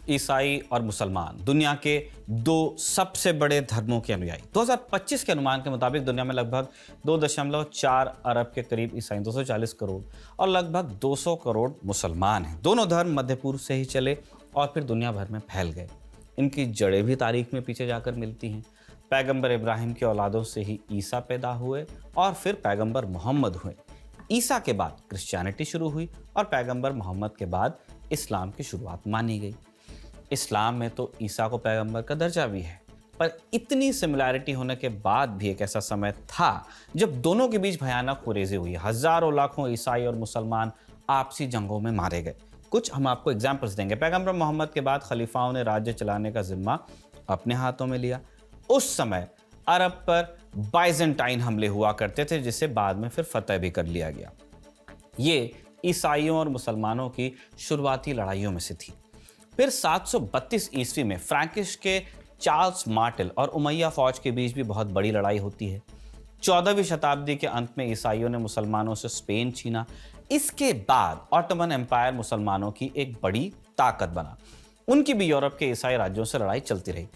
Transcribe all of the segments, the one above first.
ईसाई और मुसलमान दुनिया के दो सबसे बड़े धर्मों के अनुयायी। 2025 के अनुमान के मुताबिक दुनिया में लगभग 2.4 अरब के करीब ईसाई, 240 करोड़, और लगभग 200 करोड़ मुसलमान हैं। दोनों धर्म मध्य पूर्व से ही चले और फिर दुनिया भर में फैल गए। इनकी जड़ें भी तारीख में पीछे जाकर मिलती हैं। पैगंबर इब्राहिम की औलादों से ही ईसा पैदा हुए और फिर पैगंबर मोहम्मद हुए। ईसा के बाद क्रिश्चियनिटी शुरू हुई और पैगंबर मोहम्मद के बाद इस्लाम की शुरुआत मानी गई। इस्लाम में तो ईसा को पैगंबर का दर्जा भी है, पर इतनी सिमिलैरिटी होने के बाद भी एक ऐसा समय था जब दोनों के बीच भयानक कुरेज़ी हुई। हजारों लाखों ईसाई और मुसलमान आपसी जंगों में मारे गए। कुछ हम आपको एग्जाम्पल्स देंगे। पैगंबर मोहम्मद के बाद खलीफाओं ने राज्य चलाने का जिम्मा अपने हाथों में लिया। उस समय अरब पर बाइजेंटाइन हमले हुआ करते थे, जिसे बाद में फिर फतह भी कर लिया गया। ये ईसाइयों और मुसलमानों की शुरुआती लड़ाइयों में से थी। फिर 732 ईस्वी में फ्रैंकिश के चार्ल्स मार्टेल और उमैया फौज के बीच भी बहुत बड़ी लड़ाई होती है। 14वीं शताब्दी के अंत में ईसाइयों ने मुसलमानों से स्पेन छीना। इसके बाद ऑटोमन एम्पायर मुसलमानों की एक बड़ी ताकत बना। उनकी भी यूरोप के ईसाई राज्यों से लड़ाई चलती रही,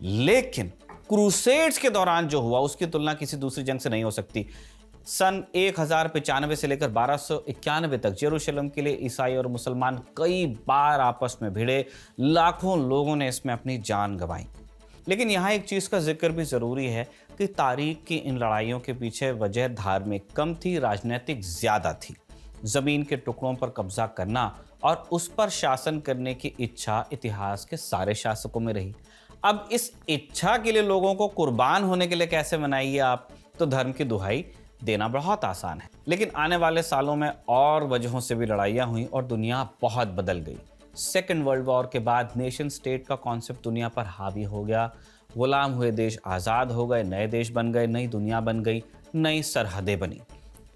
लेकिन क्रूसेड्स के दौरान जो हुआ उसकी तुलना किसी दूसरी जंग से नहीं हो सकती। सन 1095 से लेकर 1291 तक जेरूशलेम के लिए ईसाई और मुसलमान कई बार आपस में भिड़े। लाखों लोगों ने इसमें अपनी जान गंवाई। लेकिन यहाँ एक चीज़ का जिक्र भी ज़रूरी है कि तारीख की इन लड़ाइयों के पीछे वजह धार्मिक कम थी, राजनीतिक ज़्यादा थी। ज़मीन के टुकड़ों पर कब्जा करना और उस पर शासन करने की इच्छा इतिहास के सारे शासकों में रही। अब इस इच्छा के लिए लोगों को कुर्बान होने के लिए कैसे मनाइए आप, तो धर्म की दुहाई देना बहुत आसान है। लेकिन आने वाले सालों में और वजहों से भी लड़ाइयाँ हुई और दुनिया बहुत बदल गई। सेकेंड वर्ल्ड वॉर के बाद नेशन स्टेट का कॉन्सेप्ट दुनिया पर हावी हो गया। गुलाम हुए देश आज़ाद हो गए, नए देश बन गए, नई दुनिया बन गई, नई सरहदें बनी।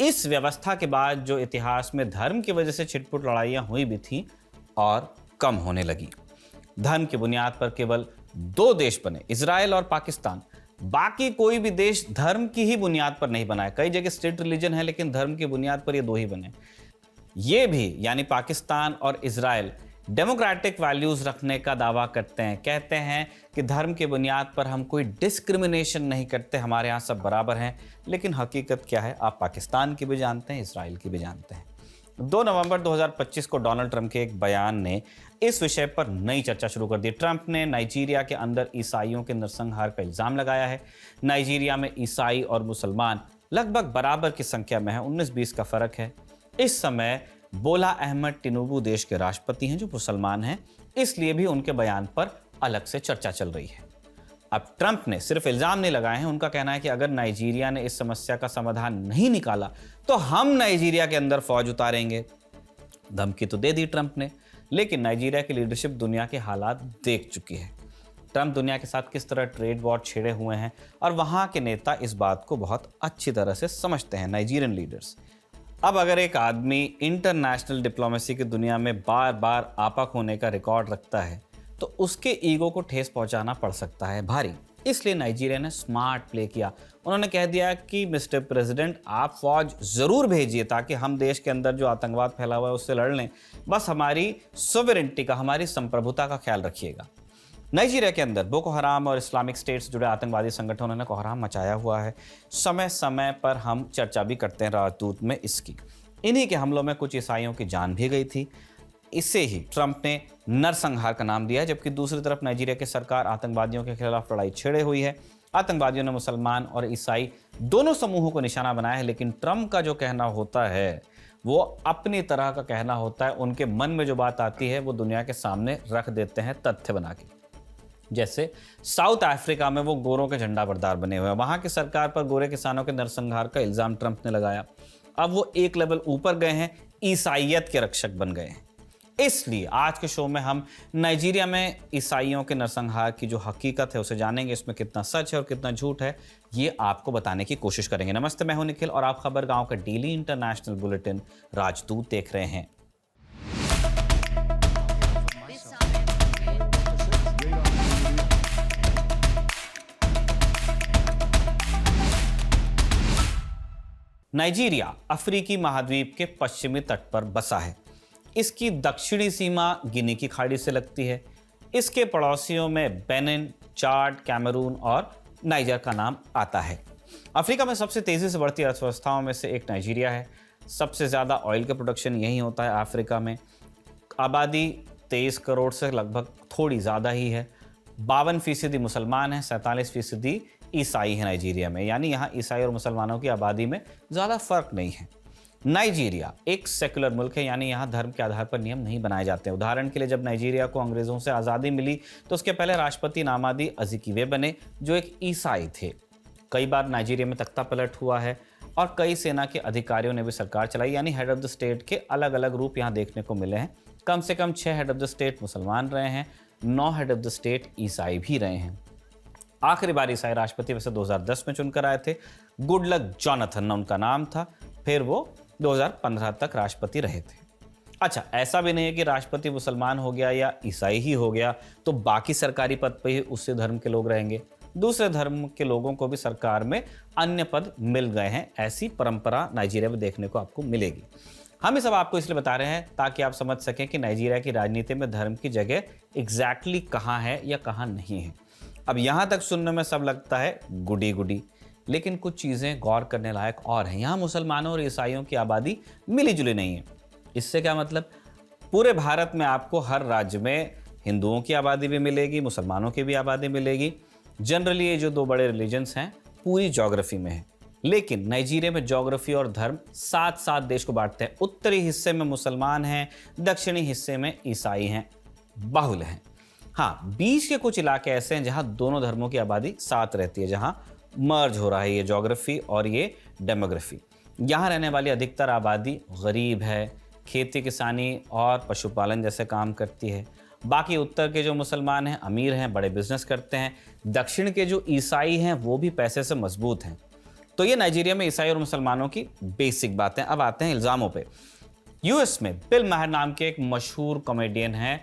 इस व्यवस्था के बाद जो इतिहास में धर्म की वजह से छिटपुट लड़ाइयाँ हुई भी थीं और कम होने लगी। धर्म की बुनियाद पर केवल दो देश बने, इजराइल और पाकिस्तान। बाकी कोई भी देश धर्म की ही बुनियाद पर नहीं बना है। कई जगह स्टेट रिलीजन है, लेकिन धर्म की बुनियाद पर ये दो ही बने। ये भी यानी पाकिस्तान और इजराइल डेमोक्रेटिक वैल्यूज रखने का दावा करते हैं। कहते हैं कि धर्म की बुनियाद पर हम कोई डिस्क्रिमिनेशन नहीं करते, हमारे यहाँ सब बराबर हैं। लेकिन हकीकत क्या है, आप पाकिस्तान की भी जानते हैं, इजराइल की भी जानते हैं। 2 नवंबर 2025 को डोनाल्ड ट्रंप के एक बयान ने इस विषय पर नई चर्चा शुरू कर दी। ट्रंप ने नाइजीरिया के अंदर ईसाइयों के नरसंहार का इल्ज़ाम लगाया है। नाइजीरिया में ईसाई और मुसलमान लगभग बराबर की संख्या में है, 19-20 का फर्क है। इस समय बोला अहमद टिनुबू देश के राष्ट्रपति हैं जो मुसलमान हैं, इसलिए भी उनके बयान पर अलग से चर्चा चल रही है। अब ट्रंप ने सिर्फ इल्ज़ाम नहीं लगाए हैं, उनका कहना है कि अगर नाइजीरिया ने इस समस्या का समाधान नहीं निकाला तो हम नाइजीरिया के अंदर फौज उतारेंगे। धमकी तो दे दी ट्रंप ने, लेकिन नाइजीरिया की लीडरशिप दुनिया के हालात देख चुकी है। ट्रंप दुनिया के साथ किस तरह ट्रेड वॉर छेड़े हुए हैं और वहाँ के नेता इस बात को बहुत अच्छी तरह से समझते हैं, नाइजीरियन लीडर्स। अब अगर एक आदमी इंटरनेशनल डिप्लोमेसी की दुनिया में बार बार आपा होने का रिकॉर्ड रखता है तो उसके ईगो को ठेस पहुंचाना पड़ सकता है भारी। इसलिए नाइजीरिया ने स्मार्ट प्ले किया। उन्होंने कह दिया कि मिस्टर प्रेसिडेंट, आप फौज ज़रूर भेजिए ताकि हम देश के अंदर जो आतंकवाद फैला हुआ है उससे लड़ लें, बस हमारी सोवरेंटी का, हमारी संप्रभुता का ख्याल रखिएगा। नाइजीरिया के अंदर बोको हराम और इस्लामिक स्टेट से जुड़े आतंकवादी संगठनों ने कोहराम मचाया हुआ है। समय समय पर हम चर्चा भी करते हैं राजदूत में इसकी। इन्हीं के हमलों में कुछ ईसाइयों की जान भी गई थी। इसे ही ट्रंप ने नरसंहार का नाम दिया है, जबकि दूसरी तरफ नाइजीरिया की सरकार आतंकवादियों के खिलाफ लड़ाई छेड़े हुई है। आतंकवादियों ने मुसलमान और ईसाई दोनों समूहों को निशाना बनाया है, लेकिन ट्रंप का जो कहना होता है वो अपनी तरह का कहना होता है। उनके मन में जो बात आती है वो दुनिया के सामने रख देते हैं तथ्य बना के। जैसे साउथ अफ्रीका में वो गोरों के झंडा बरदार बने हुए हैं, वहाँ की सरकार पर गोरे किसानों के नरसंहार का इल्ज़ाम ट्रंप ने लगाया। अब वो एक लेवल ऊपर गए हैं, ईसाइयत के रक्षक बन गए हैं। इसलिए आज के शो में हम नाइजीरिया में ईसाइयों के नरसंहार की जो हकीकत है उसे जानेंगे। इसमें कितना सच है और कितना झूठ है ये आपको बताने की कोशिश करेंगे। नमस्ते, मैं हूं निखिल और आप खबर गांव का डेली इंटरनेशनल बुलेटिन राजदूत देख रहे हैं। नाइजीरिया अफ्रीकी महाद्वीप के पश्चिमी तट पर बसा है। इसकी दक्षिणी सीमा गिनी की खाड़ी से लगती है। इसके पड़ोसियों में बेनिन, चाड, कैमरून और नाइजर का नाम आता है। अफ्रीका में सबसे तेजी से बढ़ती अर्थव्यवस्थाओं में से एक नाइजीरिया है। सबसे ज़्यादा ऑयल का प्रोडक्शन यहीं होता है अफ्रीका में। आबादी 23 करोड़ से लगभग थोड़ी ज़्यादा ही है। 52% मुसलमान हैं, 47% ईसाई हैं नाइजीरिया में, यानी यहाँ ईसाई और मुसलमानों की आबादी में ज़्यादा फर्क नहीं है। नाइजीरिया एक सेकुलर मुल्क है, यानी यहाँ धर्म के आधार पर नियम नहीं बनाए जाते हैं। उदाहरण के लिए जब नाइजीरिया को अंग्रेज़ों से आज़ादी मिली तो उसके पहले राष्ट्रपति नामादी अज़िकिवे बने, जो एक ईसाई थे। कई बार नाइजीरिया में तख्ता पलट हुआ है और कई सेना के अधिकारियों ने भी सरकार चलाई, यानी हेड ऑफ द स्टेट के अलग अलग रूप यहाँ देखने को मिले हैं। कम से कम 6 हेड ऑफ द स्टेट मुसलमान रहे हैं, 9 हेड ऑफ द स्टेट ईसाई भी रहे हैं। आखिरी बार ईसाई राष्ट्रपति वैसे 2010 में चुनकर आए थे। गुडलक जोनाथन उनका नाम था, फिर वो 2015 तक राष्ट्रपति रहे थे। अच्छा, ऐसा भी नहीं है कि राष्ट्रपति मुसलमान हो गया या ईसाई ही हो गया तो बाकी सरकारी पद पे ही उसी धर्म के लोग रहेंगे। दूसरे धर्म के लोगों को भी सरकार में अन्य पद मिल गए हैं। ऐसी परंपरा नाइजीरिया में देखने को आपको मिलेगी। हम ये सब आपको इसलिए बता रहे हैं ताकि आप समझ सकें कि नाइजीरिया की राजनीति में धर्म की जगह एग्जैक्टली कहाँ है या कहाँ नहीं है। अब यहाँ तक सुनने में सब लगता है गुडी गुडी, लेकिन कुछ चीज़ें गौर करने लायक और हैं। यहाँ मुसलमानों और ईसाइयों की आबादी मिली जुली नहीं है। इससे क्या मतलब, पूरे भारत में आपको हर राज्य में हिंदुओं की आबादी भी मिलेगी, मुसलमानों की भी आबादी मिलेगी। जनरली ये जो 2 बड़े रिलीजन्स हैं पूरी ज्योग्राफी में है, लेकिन नाइजीरिया में ज्योग्राफी और धर्म साथ साथ देश को बांटते हैं। उत्तरी हिस्से में मुसलमान हैं, दक्षिणी हिस्से में ईसाई हैं, बाहुल्य हैं। हाँ, बीच के कुछ इलाके ऐसे हैं जहाँ दोनों धर्मों की आबादी साथ रहती है, जहाँ मर्ज हो रहा है ये ज्योग्राफी और ये डेमोग्राफी। यहाँ रहने वाली अधिकतर आबादी गरीब है, खेती किसानी और पशुपालन जैसे काम करती है। बाकी उत्तर के जो मुसलमान हैं अमीर हैं, बड़े बिजनेस करते हैं। दक्षिण के जो ईसाई हैं वो भी पैसे से मजबूत हैं। तो ये नाइजीरिया में ईसाई और मुसलमानों की बेसिक बातें। अब आते हैं इल्ज़ामों पे। यूएस में बिल माहर नाम के एक मशहूर कॉमेडियन हैं,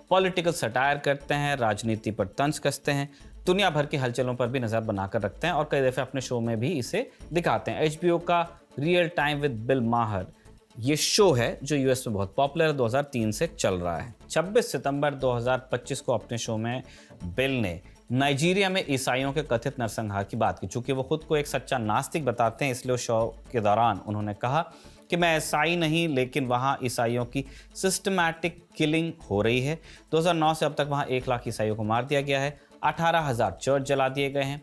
पॉलिटिकल सटायर करते हैं, राजनीति पर तंज कसते हैं, दुनिया भर की हलचलों पर भी नज़र बनाकर रखते हैं और कई दफ़े अपने शो में भी इसे दिखाते हैं। HBO का रियल टाइम विद बिल माहर ये शो है जो यूएस में बहुत पॉपुलर है, 2003 से चल रहा है। 26 सितंबर 2025 को अपने शो में बिल ने नाइजीरिया में ईसाइयों के कथित नरसंहार की बात की। चूंकि वो खुद को एक सच्चा नास्तिक बताते हैं, इसलिए शो के दौरान उन्होंने कहा कि मैं ईसाई नहीं, लेकिन वहाँ ईसाइयों की सिस्टमैटिक किलिंग हो रही है। 2009 से अब तक वहाँ 1 लाख ईसाइयों को मार दिया गया है, 18,000 चर्च जला दिए गए हैं।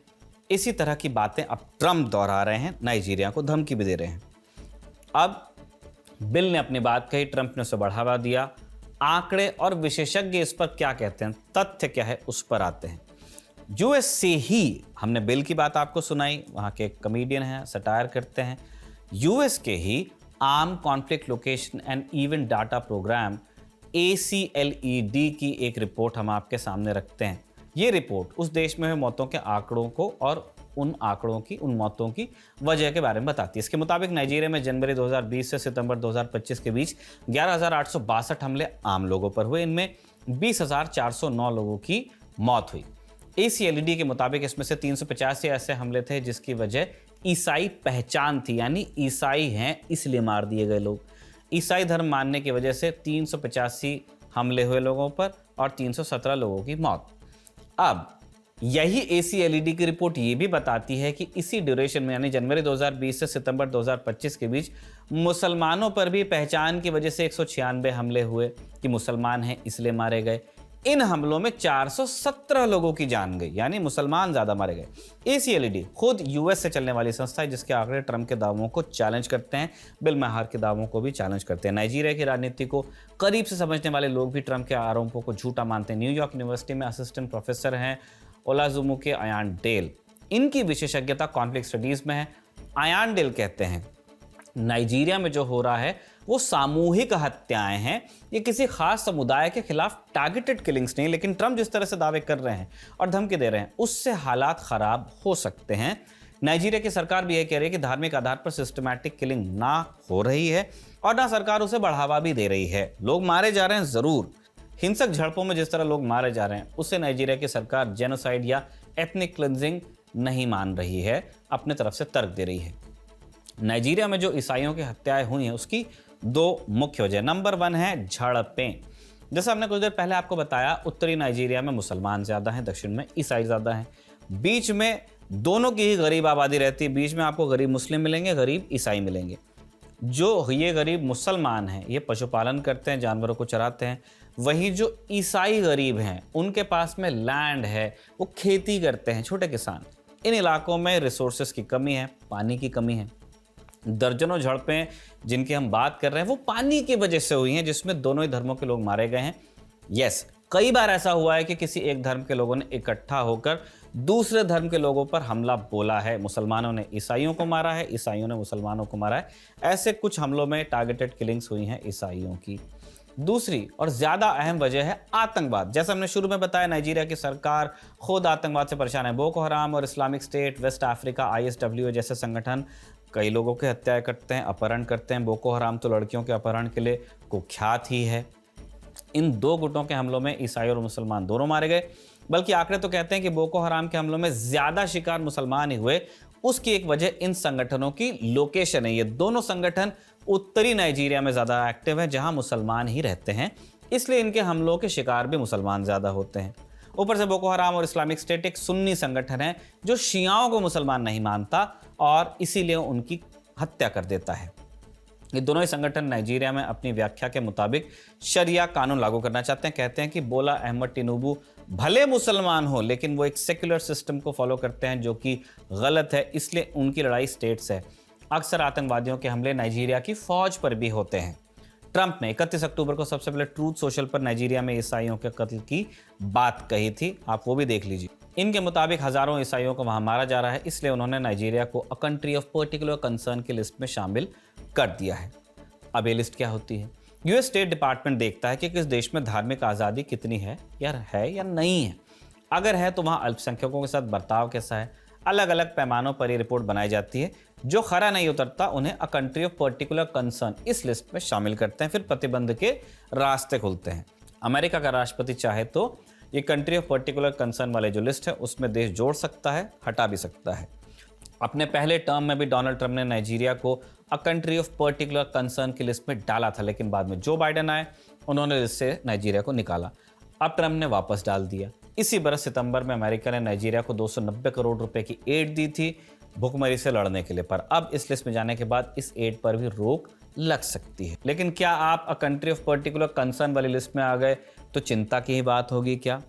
इसी तरह की बातें अब ट्रंप दोहरा रहे हैं, नाइजीरिया को धमकी भी दे रहे हैं। अब बिल ने अपनी बात कही, ट्रंप ने उसे बढ़ावा दिया। आंकड़े और विशेषज्ञ इस पर क्या कहते हैं, तथ्य क्या है, उस पर आते हैं। यूएस से ही हमने बिल की बात आपको सुनाई, वहाँ के एक कॉमेडियन हैं, सटायर करते हैं। यूएस के ही arm conflict location and event data program ACLED की एक रिपोर्ट हम आपके सामने रखते हैं। ये रिपोर्ट उस देश में हुए मौतों के आंकड़ों को और उन मौतों की वजह के बारे में बताती है। इसके मुताबिक नाइजीरिया में जनवरी 2020 से सितंबर 2025 के बीच 11,862 हमले आम लोगों पर हुए। इनमें 20,409 लोगों की मौत हुई। ACLED के मुताबिक इसमें से 385 ऐसे हमले थे जिसकी वजह ईसाई पहचान थी, यानी ईसाई हैं इसलिए मार दिए गए लोग। ईसाई धर्म मानने की वजह से 385 हमले हुए लोगों पर और 317 लोगों की मौत। अब यही ACLED की रिपोर्ट ये भी बताती है कि इसी ड्यूरेशन में, यानी जनवरी 2020 से सितंबर 2025 के बीच, मुसलमानों पर भी पहचान की वजह से 196 हमले हुए कि मुसलमान हैं इसलिए मारे गए। इन हमलों में 417 लोगों की जान गई, यानी मुसलमान ज्यादा मारे गए। ACLED खुद यूएस से चलने वाली संस्था है जिसके आंकड़े ट्रंप के दावों को चैलेंज करते हैं, बिल माहर के दावों को भी चैलेंज करते हैं। नाइजीरिया की राजनीति को करीब से समझने वाले लोग भी ट्रंप के आरोपों को झूठा मानते हैं। न्यूयॉर्क यूनिवर्सिटी में असिस्टेंट प्रोफेसर हैं ओलाजुमुके अयानडेल। इनकी विशेषज्ञता कॉन्फ्लिक्ट स्टडीज में है। अयानडेल कहते हैं नाइजीरिया में जो हो रहा है वो सामूहिक हत्याएं हैं, ये किसी खास समुदाय के खिलाफ टारगेटेड किलिंग्स नहीं। लेकिन ट्रंप जिस तरह से दावे कर रहे हैं और धमकी दे रहे हैं उससे हालात खराब हो सकते हैं। नाइजीरिया की सरकार भी यह कह रही है कि धार्मिक आधार पर सिस्टमैटिक किलिंग ना हो रही है और ना सरकार उसे बढ़ावा भी दे रही है। लोग मारे जा रहे हैं जरूर, हिंसक झड़पों में जिस तरह लोग मारे जा रहे हैं उससे नाइजीरिया की सरकार जेनोसाइड या एथनिक क्लिंजिंग नहीं मान रही है, अपने तरफ से तर्क दे रही है। नाइजीरिया में जो ईसाइयों की हत्याएं हुई हैं उसकी 2 मुख्य वजह। नंबर 1 है झड़पें। जैसा हमने कुछ देर पहले आपको बताया, उत्तरी नाइजीरिया में मुसलमान ज़्यादा हैं, दक्षिण में ईसाई ज़्यादा हैं। बीच में दोनों की ही गरीब आबादी रहती है। बीच में आपको गरीब मुस्लिम मिलेंगे, गरीब ईसाई मिलेंगे। जो ये गरीब मुसलमान हैं, ये पशुपालन करते हैं, जानवरों को चराते हैं। वहीं जो ईसाई गरीब हैं, उनके पास में लैंड है, वो खेती करते हैं, छोटे किसान। इन इलाकों में रिसोर्सेज की कमी है, पानी की कमी है। दर्जनों झड़पें जिनकी हम बात कर रहे हैं, वो पानी की वजह से हुई हैं, जिसमें दोनों ही धर्मों के लोग मारे गए हैं। यस, कई बार ऐसा हुआ है कि किसी एक धर्म के लोगों ने इकट्ठा होकर दूसरे धर्म के लोगों पर हमला बोला है। मुसलमानों ने ईसाइयों को मारा है, ईसाइयों ने मुसलमानों को मारा है। ऐसे कुछ हमलों में टारगेटेड किलिंग्स हुई हैं ईसाइयों की। दूसरी और ज़्यादा अहम वजह है आतंकवाद। जैसा हमने शुरू में बताया, नाइजीरिया की सरकार खुद आतंकवाद से परेशान है। बोको हराम और Islamic State, West Africa, ISWA जैसे संगठन कई लोगों की हत्या करते हैं, अपहरण करते हैं। बोको हराम तो लड़कियों के अपहरण के लिए कुख्यात ही है। इन दो गुटों के हमलों में ईसाई और मुसलमान दोनों मारे गए। बल्कि आंकड़े तो कहते हैं कि बोको हराम के हमलों में ज़्यादा शिकार मुसलमान ही हुए। उसकी एक वजह इन संगठनों की लोकेशन है। ये दोनों संगठन उत्तरी नाइजीरिया में ज़्यादा एक्टिव हैं, जहां मुसलमान ही रहते हैं, इसलिए इनके हमलों के शिकार भी मुसलमान ज़्यादा होते हैं। ऊपर से बोको हराम और इस्लामिक स्टेट एक सुन्नी संगठन है जो शियाओं को मुसलमान नहीं मानता और इसीलिए उनकी हत्या कर देता है। ये दोनों ही संगठन नाइजीरिया में अपनी व्याख्या के मुताबिक शरिया कानून लागू करना चाहते हैं। कहते हैं कि बोला अहमद टिनुबू भले मुसलमान हो, लेकिन वो एक सेक्युलर सिस्टम को फॉलो करते हैं, जो कि गलत है, इसलिए उनकी लड़ाई स्टेट से है। अक्सर आतंकवादियों के हमले नाइजीरिया की फौज पर भी होते हैं। ट्रंप ने 31 अक्टूबर को सबसे पहले ट्रूथ सोशल पर नाइजीरिया में ईसाइयों के कत्ल की बात कही थी, आप वो भी देख लीजिए। इनके मुताबिक हजारों ईसाइयों को वहां मारा जा रहा है, इसलिए उन्होंने नाइजीरिया को a country of particular concern की लिस्ट में शामिल कर दिया है। अब ये लिस्ट क्या होती है? US स्टेट डिपार्टमेंट देखता है कि किस देश में धार्मिक आज़ादी कितनी है या नहीं है। अगर है तो वहाँ अल्पसंख्यकों के साथ बर्ताव कैसा है। अलग अलग पैमानों पर ये रिपोर्ट बनाई जाती है। जो खरा नहीं उतरता उन्हें a country of particular concern इस लिस्ट में शामिल करते हैं। फिर प्रतिबंध के रास्ते खुलते हैं। अमेरिका का राष्ट्रपति चाहे तो ये कंट्री ऑफ पर्टिकुलर कंसर्न वाले जो लिस्ट है उसमें देश जोड़ सकता है, हटा भी सकता है। अपने पहले टर्म में भी डोनाल्ड ट्रंप ने नाइजीरिया को a country of particular concern की लिस्ट में डाला था, लेकिन बाद में जो बाइडेन आए, उन्होंने इससे नाइजीरिया को निकाला। अब ट्रंप ने वापस डाल दिया। इसी बरस सितंबर में अमेरिका ने नाइजीरिया को 290 करोड़ रुपए की एड दी थी भुखमरी से लड़ने के लिए, पर अब इस लिस्ट में जाने के बाद इस एड पर भी रोक लग सकती है। लेकिन क्या आप a country of particular concern वाली लिस्ट में आ गए तो चिंता की ही बात होगी क्या?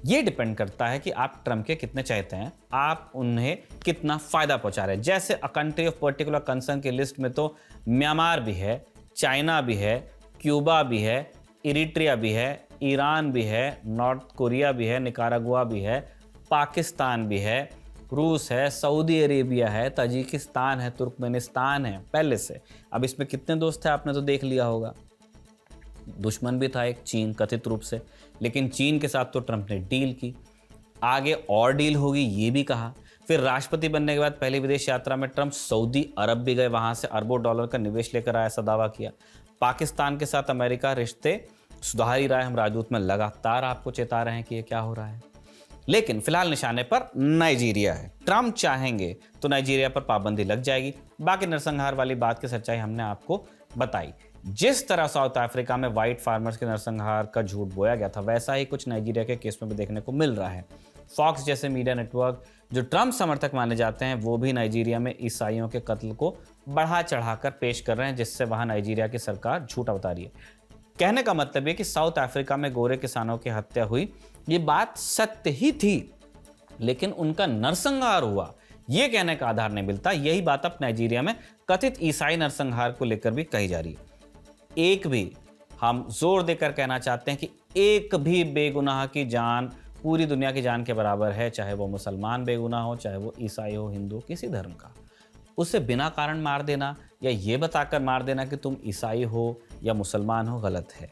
ये डिपेंड करता है कि आप ट्रंप के कितने चाहते हैं, आप उन्हें कितना फायदा पहुंचा रहे हैं। जैसे a country of particular concern की लिस्ट में तो म्यांमार भी है, चाइना भी है, क्यूबा भी है, इरिट्रिया भी है, ईरान भी है, नॉर्थ कोरिया भी है, निकारागुआ भी है, पाकिस्तान भी है, रूस है, सऊदी अरेबिया है, ताजिकिस्तान है, तुर्कमेनिस्तान है पहले से। अब इसमें कितने दोस्त हैं आपने तो देख लिया होगा। दुश्मन भी था एक चीन, कथित रूप से, लेकिन चीन के साथ तो ट्रंप ने डील की। आगे और डील होगी ये भी कहा। फिर राष्ट्रपति बनने के बाद पहली विदेश यात्रा में ट्रंप सऊदी अरब भी गए, वहां से अरबों डॉलर का निवेश लेकर आया, ऐसा दावा किया। पाकिस्तान के साथ अमेरिका रिश्ते सुधार ही रहा है। हम राजदूत में लगातार आपको चेता रहे हैं कि ये क्या हो रहा है। लेकिन फिलहाल निशाने पर नाइजीरिया है। ट्रंप चाहेंगे तो नाइजीरिया पर पाबंदी लग जाएगी। बाकी नरसंहार वाली बात की सच्चाई हमने आपको बताई। जिस तरह साउथ अफ्रीका में व्हाइट फार्मर्स के नरसंहार का झूठ बोया गया था, वैसा ही कुछ नाइजीरिया के केस में भी देखने को मिल रहा है। फॉक्स जैसे मीडिया नेटवर्क जो ट्रंप समर्थक माने जाते हैं, वो भी नाइजीरिया में ईसाइयों के कत्ल को बढ़ा चढ़ाकर पेश कर रहे हैं, जिससे वहां नाइजीरिया की सरकार झूठा बता रही है। कहने का मतलब है कि साउथ अफ्रीका में गोरे किसानों की हत्या हुई, ये बात सत्य ही थी, लेकिन उनका नरसंहार हुआ, ये कहने का आधार नहीं मिलता। यही बात अब नाइजीरिया में कथित ईसाई नरसंहार को लेकर भी कही जा रही है। एक भी, हम जोर देकर कहना चाहते हैं कि एक भी बेगुनाह की जान पूरी दुनिया की जान के बराबर है, चाहे वो मुसलमान बेगुनाह हो, चाहे वो ईसाई हो, हिंदू, किसी धर्म का। उसे बिना कारण मार देना या ये बताकर मार देना कि तुम ईसाई हो या मुसलमान हो, गलत है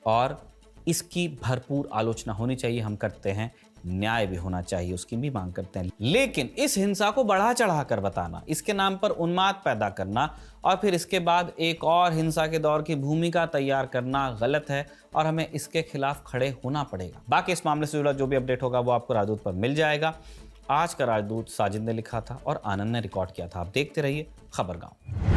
और इसकी भरपूर आलोचना होनी चाहिए। हम करते हैं, न्याय भी होना चाहिए, उसकी भी मांग करते हैं। लेकिन इस हिंसा को बढ़ा चढ़ा कर बताना, इसके नाम पर उन्माद पैदा करना और फिर इसके बाद एक और हिंसा के दौर की भूमिका तैयार करना गलत है और हमें इसके खिलाफ खड़े होना पड़ेगा। बाकी इस मामले से जुड़ा जो भी अपडेट होगा वो आपको राजदूत पर मिल जाएगा। आज का राजदूत साजिद ने लिखा था और आनंद ने रिकॉर्ड किया था। आप देखते रहिए खबरगांव।